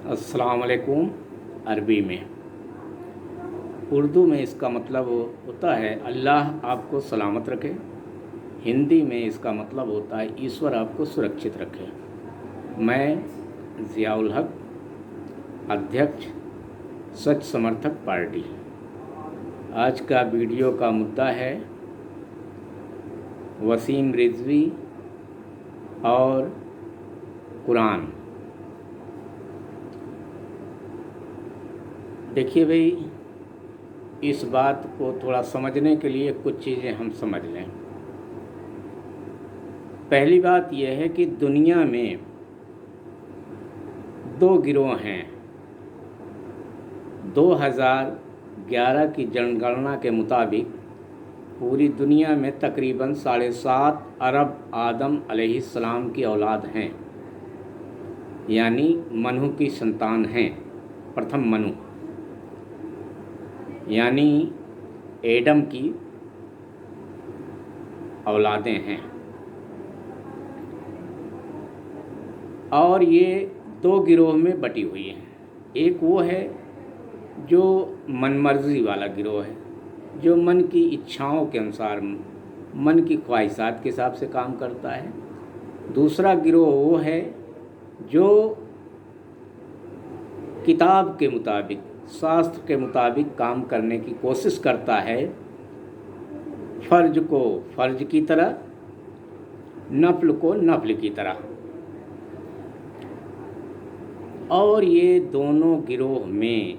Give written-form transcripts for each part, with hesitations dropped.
अस्सलाम वालेकुम। अरबी में, उर्दू में इसका मतलब होता है अल्लाह आपको सलामत रखे। हिंदी में इसका मतलब होता है ईश्वर आपको सुरक्षित रखे। मैं ज़ियाउल हक, अध्यक्ष सच समर्थक पार्टी। आज का वीडियो का मुद्दा है वसीम रिजवी और कुरान। देखिए भाई, इस बात को थोड़ा समझने के लिए कुछ चीज़ें हम समझ लें। पहली बात यह है कि दुनिया में दो गिरोह हैं। 2011 की जनगणना के मुताबिक पूरी दुनिया में तकरीबन 7.5 अरब आदम अलैहिस्सलाम की औलाद हैं, यानी मनु की संतान हैं। प्रथम मनु यानी एडम की औलादें हैं। और ये दो गिरोह में बटी हुई हैं। एक वो है जो मनमर्जी वाला गिरोह है, जो मन की इच्छाओं के अनुसार, मन की ख्वाहिशात के हिसाब से काम करता है। दूसरा गिरोह वो है जो किताब के मुताबिक, शास्त्र के मुताबिक काम करने की कोशिश करता है। फ़र्ज को फ़र्ज की तरह, नफल को नफल की तरह। और ये दोनों गिरोह में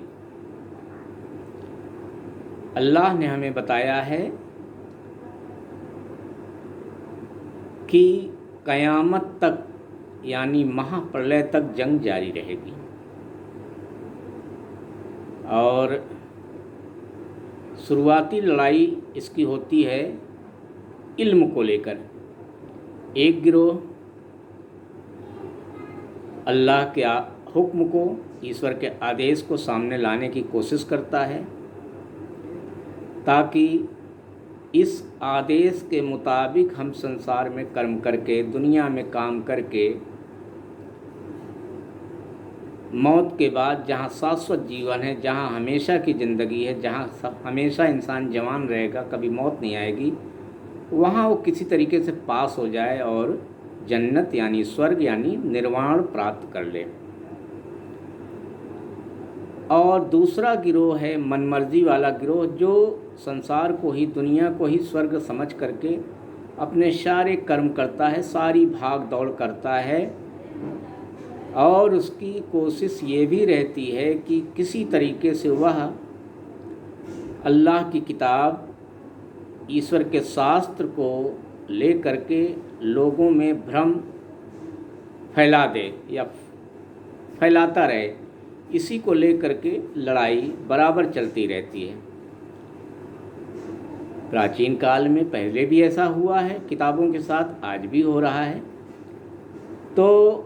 अल्लाह ने हमें बताया है कि क़यामत तक, यानी महाप्रलय तक जंग जारी रहेगी। और शुरुआती लड़ाई इसकी होती है इल्म को लेकर। एक गिरोह अल्लाह के हुक्म को, ईश्वर के आदेश को सामने लाने की कोशिश करता है, ताकि इस आदेश के मुताबिक हम संसार में कर्म करके, दुनिया में काम करके, मौत के बाद जहाँ शाश्वत जीवन है, जहाँ हमेशा की ज़िंदगी है, जहाँ हमेशा इंसान जवान रहेगा, कभी मौत नहीं आएगी, वहाँ वो किसी तरीके से पास हो जाए और जन्नत यानी स्वर्ग यानी निर्वाण प्राप्त कर ले। और दूसरा गिरोह है मनमर्जी वाला गिरोह, जो संसार को ही, दुनिया को ही स्वर्ग समझ करके अपने सारे कर्म करता है, सारी भाग दौड़ करता है। और उसकी कोशिश ये भी रहती है कि किसी तरीके से वह अल्लाह की किताब, ईश्वर के शास्त्र को ले करके लोगों में भ्रम फैला दे या फैलाता रहे। इसी को ले करके लड़ाई बराबर चलती रहती है। प्राचीन काल में पहले भी ऐसा हुआ है किताबों के साथ, आज भी हो रहा है। तो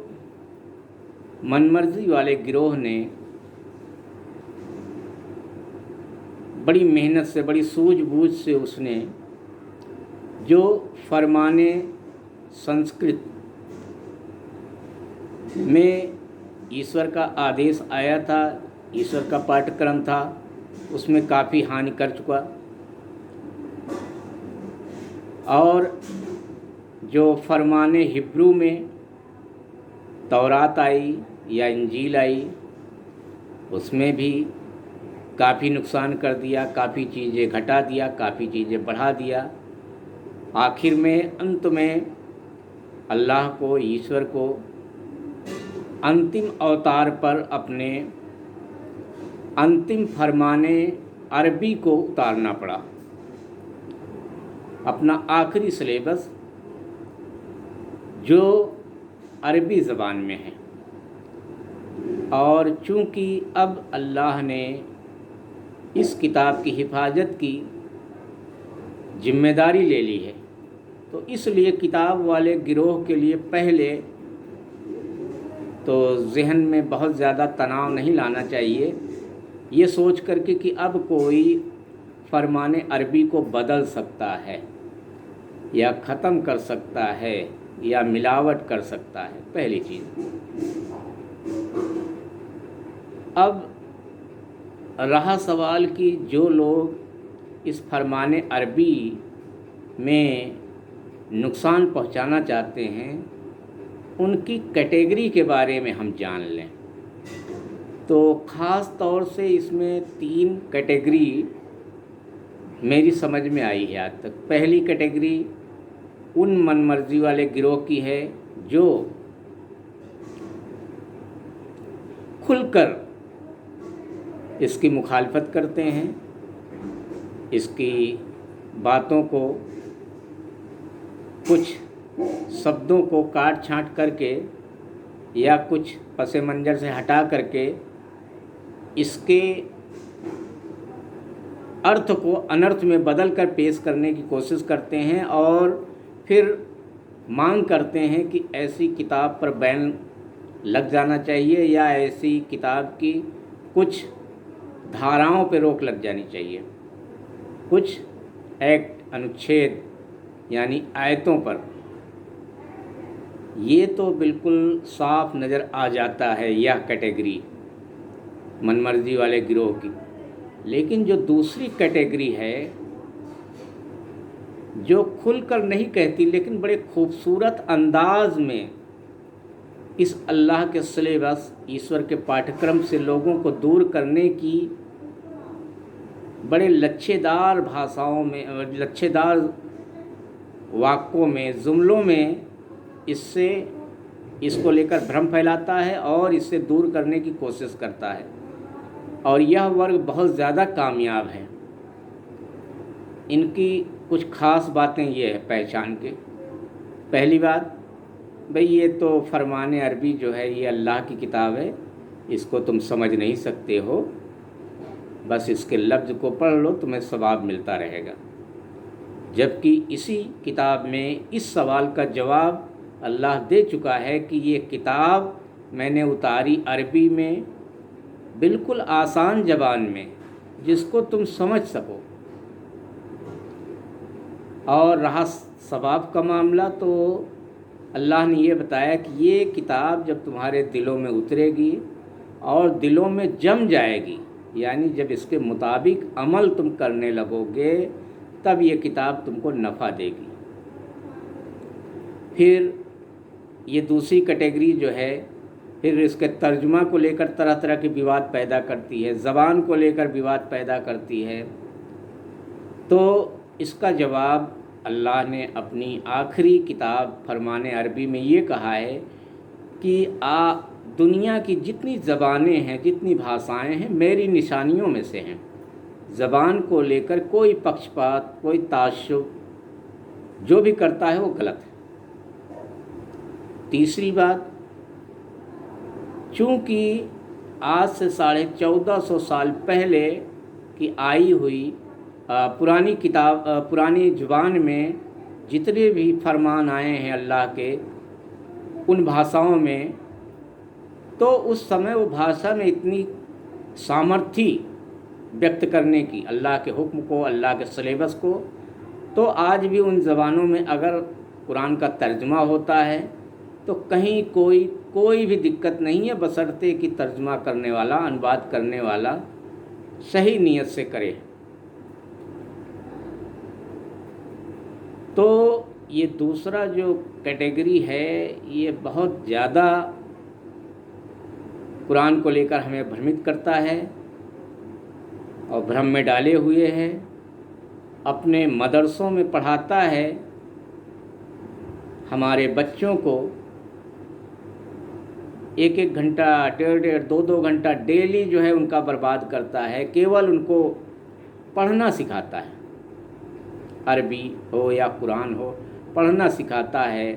मनमर्जी वाले गिरोह ने बड़ी मेहनत से, बड़ी सूझबूझ से उसने जो फरमाने संस्कृत में ईश्वर का आदेश आया था, ईश्वर का पाठ्यक्रम था, उसमें काफ़ी हानि कर चुका। और जो फरमाने हिब्रू में तौरात आई या इंजील आई, उसमें भी काफ़ी नुकसान कर दिया, काफ़ी चीज़ें घटा दिया, काफ़ी चीज़ें बढ़ा दिया। आखिर में, अंत में अल्लाह को, ईश्वर को अंतिम अवतार पर अपने अंतिम फरमाने अरबी को उतारना पड़ा, अपना आखिरी सिलेबस जो अरबी ज़बान में है। और चूँकि अब अल्लाह ने इस किताब की हिफाजत की जिम्मेदारी ले ली है, तो इसलिए किताब वाले गिरोह के लिए पहले तो जहन में बहुत ज़्यादा तनाव नहीं लाना चाहिए, ये सोच करके कि अब कोई फरमाने अरबी को बदल सकता है या ख़त्म कर सकता है या मिलावट कर सकता है। पहली चीज़। अब रहा सवाल कि जो लोग इस फरमान अरबी में नुकसान पहुंचाना चाहते हैं उनकी कैटेगरी के बारे में हम जान लें। तो ख़ास तौर से इसमें 3 कैटेगरी मेरी समझ में आई है आज तक। पहली कैटेगरी उन मनमर्जी वाले गिरोह की है जो खुलकर इसकी मुखालफत करते हैं, इसकी बातों को, कुछ शब्दों को काट छांट करके या कुछ पसे मंज़र से हटा करके इसके अर्थ को अनर्थ में बदल कर पेश करने की कोशिश करते हैं और फिर मांग करते हैं कि ऐसी किताब पर बैन लग जाना चाहिए या ऐसी किताब की कुछ धाराओं पर रोक लग जानी चाहिए, कुछ एक्ट अनुच्छेद यानी आयतों पर। ये तो बिल्कुल साफ नज़र आ जाता है यह कैटेगरी मनमर्जी वाले गिरोह की। लेकिन जो दूसरी कैटेगरी है जो खुलकर नहीं कहती लेकिन बड़े खूबसूरत अंदाज में इस अल्लाह के सिलेबस, ईश्वर के पाठ्यक्रम से लोगों को दूर करने की बड़े लच्छेदार भाषाओं में, लच्छेदार वाक्यों में, जुमलों में इसको लेकर भ्रम फैलाता है और इससे दूर करने की कोशिश करता है। और यह वर्ग बहुत ज़्यादा कामयाब है। इनकी कुछ ख़ास बातें ये है पहचान के। पहली बात, भाई ये तो फरमान अरबी जो है ये अल्लाह की किताब है, इसको तुम समझ नहीं सकते हो, बस इसके लफ्ज़ को पढ़ लो तुम्हें सवाब मिलता रहेगा। जबकि इसी किताब में इस सवाल का जवाब अल्लाह दे चुका है कि ये किताब मैंने उतारी अरबी में, बिल्कुल आसान ज़बान में जिसको तुम समझ सको। और रहा सवाब का मामला, तो अल्लाह ने ये बताया कि ये किताब जब तुम्हारे दिलों में उतरेगी और दिलों में जम जाएगी, यानी जब इसके मुताबिक अमल तुम करने लगोगे तब ये किताब तुमको नफ़ा देगी। फिर ये दूसरी कैटेगरी जो है फिर इसके तर्जुमा को लेकर तरह तरह के विवाद पैदा करती है, ज़बान को लेकर विवाद पैदा करती है। तो इसका जवाब अल्लाह ने अपनी आखिरी किताब फरमान अरबी में ये कहा है कि दुनिया की जितनी ज़बानें हैं, जितनी भाषाएं हैं, मेरी निशानियों में से हैं। ज़बान को लेकर कोई पक्षपात, कोई ताशुब जो भी करता है वो गलत है। तीसरी बात, चूँकि आज से 1450 साल पहले की आई हुई पुरानी किताब, पुरानी ज़ुबान में जितने भी फरमान आए हैं अल्लाह के उन भाषाओं में, तो उस समय वो भाषा में इतनी सामर्थ्य व्यक्त करने की अल्लाह के हुक्म को, अल्लाह के सिलेबस को, तो आज भी उन ज़बानों में अगर कुरान का तर्जुमा होता है तो कहीं कोई भी दिक्कत नहीं है, बशर्ते कि तर्जुमा करने वाला, अनुवाद करने वाला सही नीयत से करे। तो ये दूसरा जो कैटेगरी है ये बहुत ज़्यादा कुरान को लेकर हमें भ्रमित करता है और भ्रम में डाले हुए है। अपने मदरसों में पढ़ाता है, हमारे बच्चों को 1-1 घंटा, 1.5-1.5, 2-2 घंटा डेली जो है उनका बर्बाद करता है। केवल उनको पढ़ना सिखाता है, अरबी हो या कुरान हो, पढ़ना सिखाता है,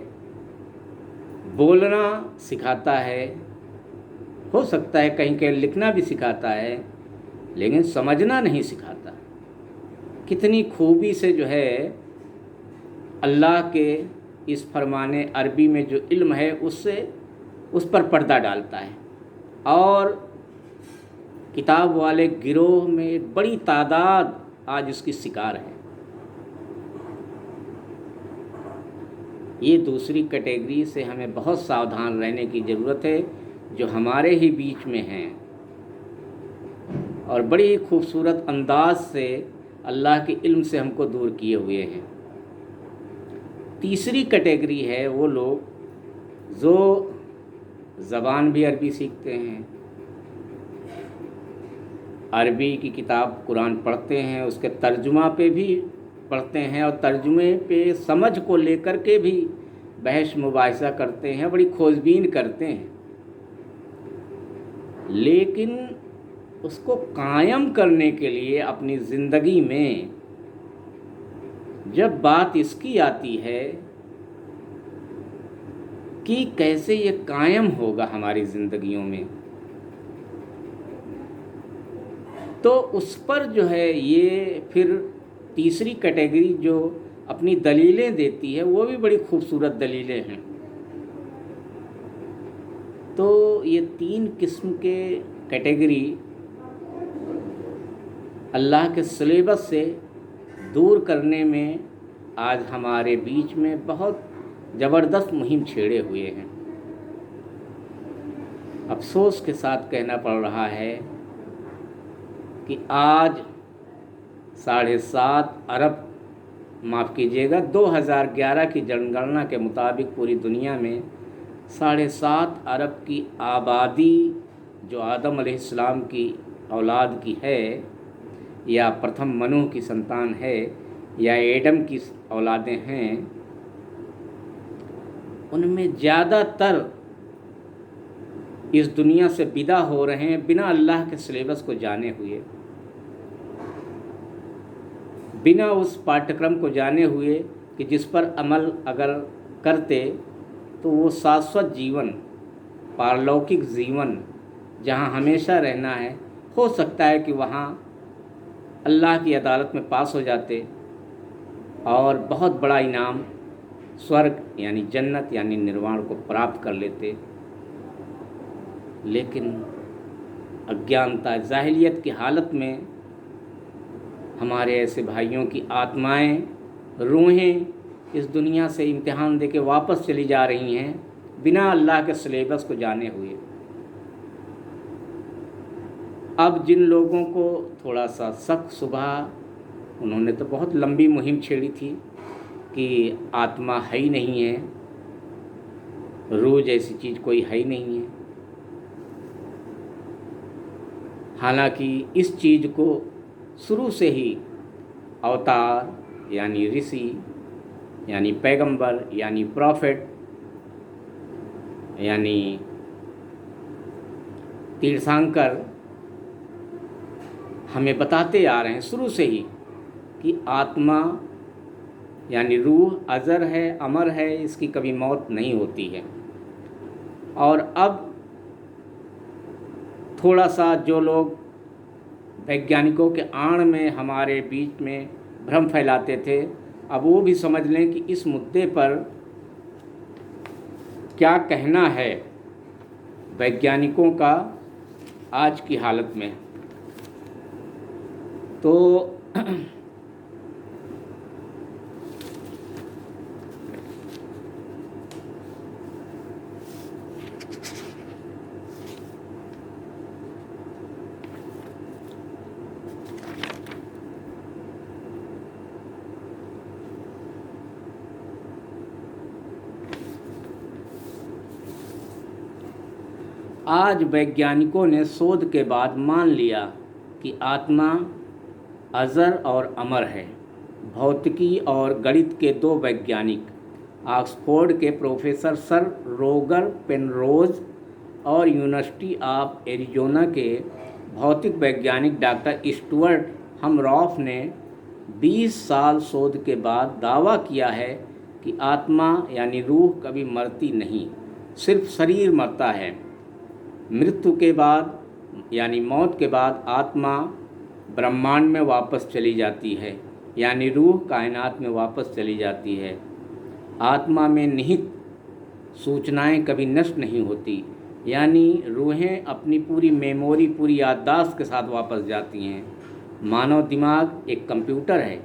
बोलना सिखाता है, हो सकता है कहीं कहीं लिखना भी सिखाता है, लेकिन समझना नहीं सिखाता। कितनी खूबी से जो है अल्लाह के इस फरमाने अरबी में जो इल्म है उस पर पर्दा डालता है। और किताब वाले गिरोह में एक बड़ी तादाद आज इसकी शिकार है। ये दूसरी कैटेगरी से हमें बहुत सावधान रहने की ज़रूरत है, जो हमारे ही बीच में हैं, और बड़ी ही खूबसूरत अंदाज से अल्लाह के इल्म से हमको दूर किए हुए हैं। तीसरी कैटेगरी है वो लोग जो ज़बान भी अरबी सीखते हैं, अरबी की किताब कुरान पढ़ते हैं, उसके तर्जुमा पे भी पढ़ते हैं और तर्जुमे पे समझ को लेकर के भी बहस मुबाहिसा करते हैं, बड़ी खोजबीन करते हैं, लेकिन उसको कायम करने के लिए अपनी ज़िंदगी में जब बात इसकी आती है कि कैसे ये कायम होगा हमारी ज़िंदगियों में, तो उस पर जो है ये फिर तीसरी कैटेगरी जो अपनी दलीलें देती है वो भी बड़ी खूबसूरत दलीलें हैं। तो ये 3 किस्म के कैटेगरी अल्लाह के सिलेबस से दूर करने में आज हमारे बीच में बहुत ज़बरदस्त मुहिम छेड़े हुए हैं। अफसोस के साथ कहना पड़ रहा है कि आज 7.5 अरब, माफ़ कीजिएगा, 2011 की जनगणना के मुताबिक पूरी दुनिया में 7.5 अरब की आबादी जो आदम अलैहिस्सलाम की औलाद की है, या प्रथम मनु की संतान है, या एडम की औलादें हैं, उनमें ज़्यादातर इस दुनिया से विदा हो रहे हैं बिना अल्लाह के सिलेबस को जाने हुए, बिना उस पाठ्यक्रम को जाने हुए कि जिस पर अमल अगर करते तो वो शाश्वत जीवन, पारलौकिक जीवन जहाँ हमेशा रहना है, हो सकता है कि वहाँ अल्लाह की अदालत में पास हो जाते और बहुत बड़ा इनाम स्वर्ग यानी जन्नत यानी निर्वाण को प्राप्त कर लेते। लेकिन अज्ञानता, जाहिलियत की हालत में हमारे ऐसे भाइयों की आत्माएं, रूहें इस दुनिया से इम्तिहान देके वापस चली जा रही हैं बिना अल्लाह के सिलेबस को जाने हुए। अब जिन लोगों को थोड़ा सा शक सुबह, उन्होंने तो बहुत लंबी मुहिम छेड़ी थी कि आत्मा है ही नहीं है, रूह जैसी चीज़ कोई है ही नहीं है। हालांकि इस चीज़ को शुरू से ही अवतार यानी ऋषि यानी पैगंबर यानी प्रॉफिट यानी तीर्थंकर हमें बताते आ रहे हैं शुरू से ही कि आत्मा यानी रूह अजर है, अमर है, इसकी कभी मौत नहीं होती है। और अब थोड़ा सा जो लोग वैज्ञानिकों के आड़ में हमारे बीच में भ्रम फैलाते थे, अब वो भी समझ लें कि इस मुद्दे पर क्या कहना है वैज्ञानिकों का आज की हालत में। तो आज वैज्ञानिकों ने शोध के बाद मान लिया कि आत्मा अजर और अमर है। भौतिकी और गणित के 2 वैज्ञानिक, ऑक्सफोर्ड के प्रोफेसर सर रोगर पेनरोज और यूनिवर्सिटी ऑफ एरिजोना के भौतिक वैज्ञानिक डॉक्टर स्टुअर्ट हमरॉफ ने 20 साल शोध के बाद दावा किया है कि आत्मा यानी रूह कभी मरती नहीं, सिर्फ शरीर मरता है। मृत्यु के बाद यानी मौत के बाद आत्मा ब्रह्मांड में वापस चली जाती है, यानी रूह कायनात में वापस चली जाती है। आत्मा में निहित सूचनाएं कभी नष्ट नहीं होती, यानी रूहें अपनी पूरी मेमोरी, पूरी याददाश्त के साथ वापस जाती हैं। मानव दिमाग एक कंप्यूटर है।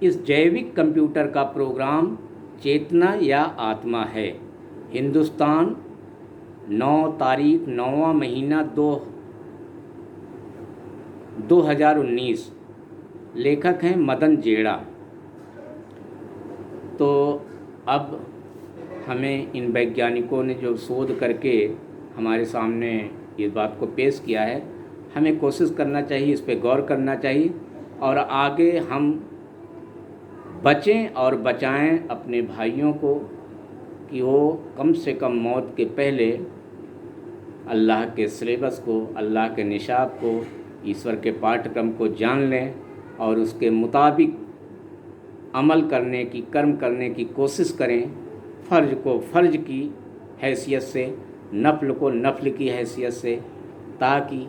इस जैविक कंप्यूटर का प्रोग्राम चेतना या आत्मा है। हिंदुस्तान 9 तारीख 9वां महीना 2019। लेखक हैं मदन जेड़ा। तो अब हमें इन वैज्ञानिकों ने जो शोध करके हमारे सामने ये बात को पेश किया है, हमें कोशिश करना चाहिए, इस पे गौर करना चाहिए और आगे हम बचें और बचाएं अपने भाइयों को कि वो कम से कम मौत के पहले अल्लाह के सिलेबस को, अल्लाह के निशाब को, ईश्वर के पाठ्यक्रम को जान लें और उसके मुताबिक अमल करने की, कर्म करने की कोशिश करें। फ़र्ज को फ़र्ज की हैसियत से, नफ़ल को नफ़ल की हैसियत से, ताकि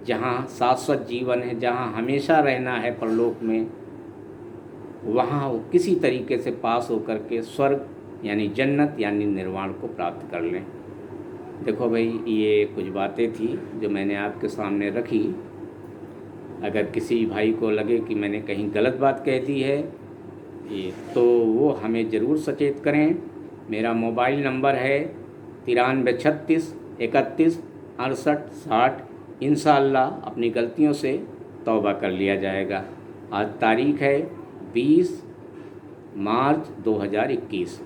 जहाँ शाश्वत जीवन है, जहाँ हमेशा रहना है परलोक में, वहाँ वो किसी तरीके से पास होकर के स्वर्ग यानी जन्नत यानी निर्वाण को प्राप्त कर लें। देखो भाई, ये कुछ बातें थी जो मैंने आपके सामने रखी। अगर किसी भाई को लगे कि मैंने कहीं गलत बात कह दी है ये, तो वो हमें ज़रूर सचेत करें। मेरा मोबाइल नंबर है 93 36 31 68 60। इंशाअल्लाह अपनी गलतियों से तौबा कर लिया जाएगा। आज तारीख़ है 20 मार्च 2021।